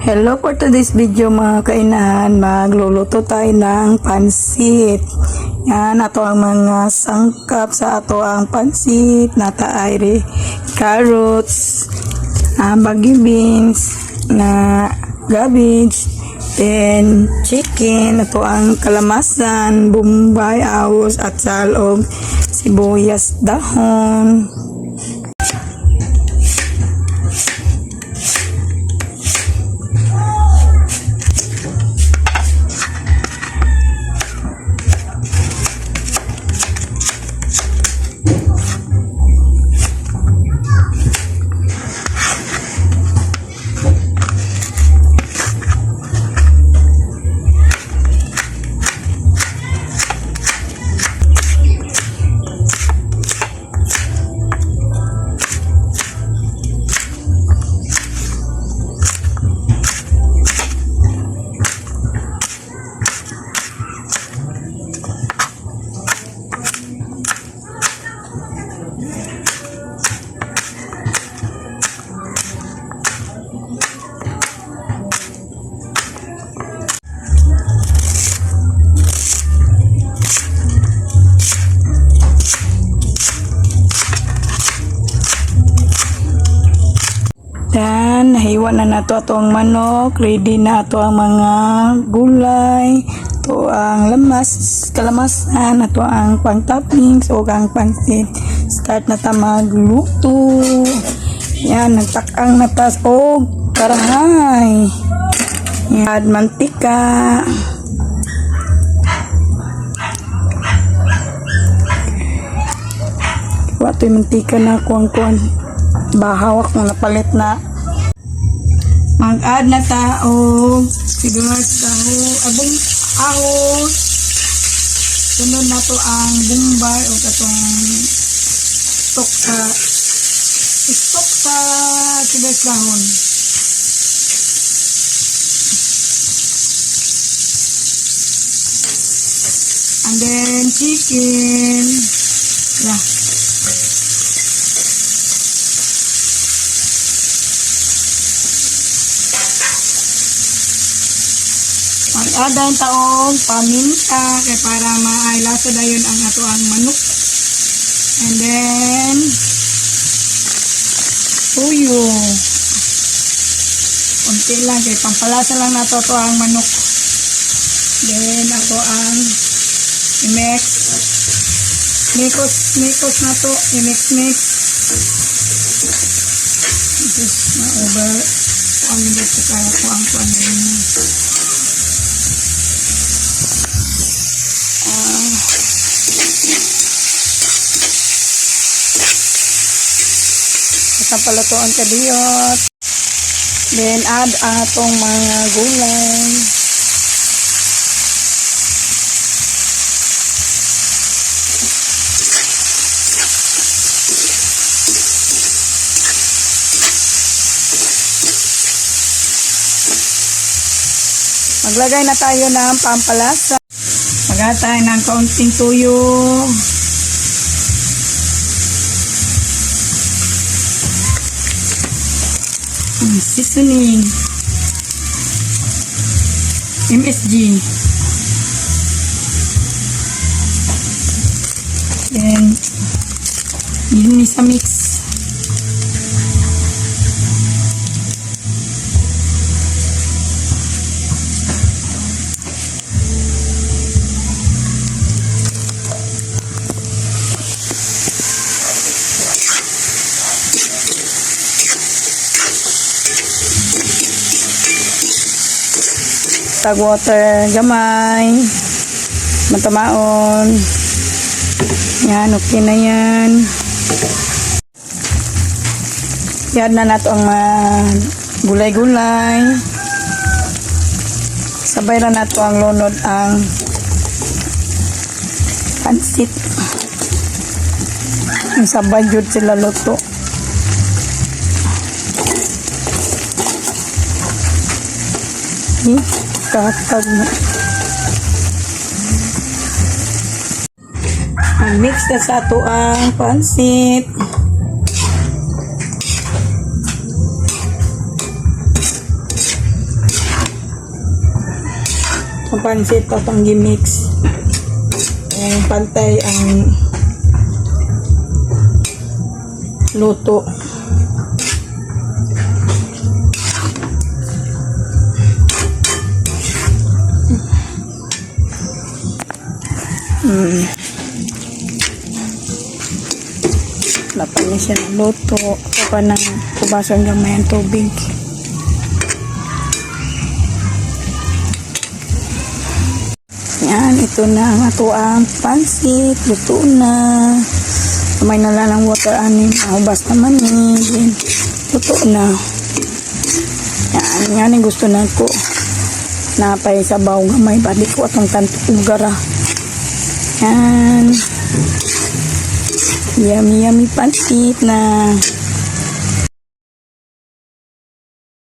Hello for today's video mga kainan. Magluluto tayo ng pansit. Yan, ato ang mga sangkap sa ato ang pansit. Nata ay carrots, baggy beans, na cabbage, then chicken, ato ang kalamasan, bombay, awos, at salog, sibuyas, dahon. Then, nahiwa na nato ato ang manok. Ready na ato ang mga gulay. Ito ang kalamasan. Ito ang pang-toppings o ang pansit. Start na ta magluto. Yan, nagtakang natas o karahay. Yan, mantika. Ito yung mantika na kuwang-kuwan. Bahawak mo napalit na. Mag-add na tao sibuyas, abong ahos. Sunod na to ang bombay o katong stok sa sibuyas dahon. And then chicken. Yeah. Mag-add taong paminta kay para mailasa dayon ang ato ang manok. And then tuyo. Unti lang kay pampalasa lang nato ato ang manok. Then ato ang i-mix. Mikos na to, i-mix. Just na-over ang minute kaya ko ang Isang palatoan kadiyot. Then add ang atong mga gulay. Maglagay na tayo ng pampalasa. Magatay ng kaunting tuyo. Seasoning. MSG. Then, yun sa mix. Tag water gamay, matamaon. Yan, okay na yan. Yan na nato ang gulay-gulay. Sabay na nato ang lunod ang pansit. Ang sabay jud sila luto. Kakag na. Mix na sa ato ang pansit. pansit o itong gimix. Pantay ang luto. Lapan niya siya ng luto. Saka ng kubasan gamay ang tubig. Yan, ito na ang ato ang pansit. Luto na. Kamay na lang ang water anin. Hubas naman eh. Luto na. Yan yung gusto na ko. Napay sabaw gamay. Badi ko atong tantok gara. Yan. Yummy pansit na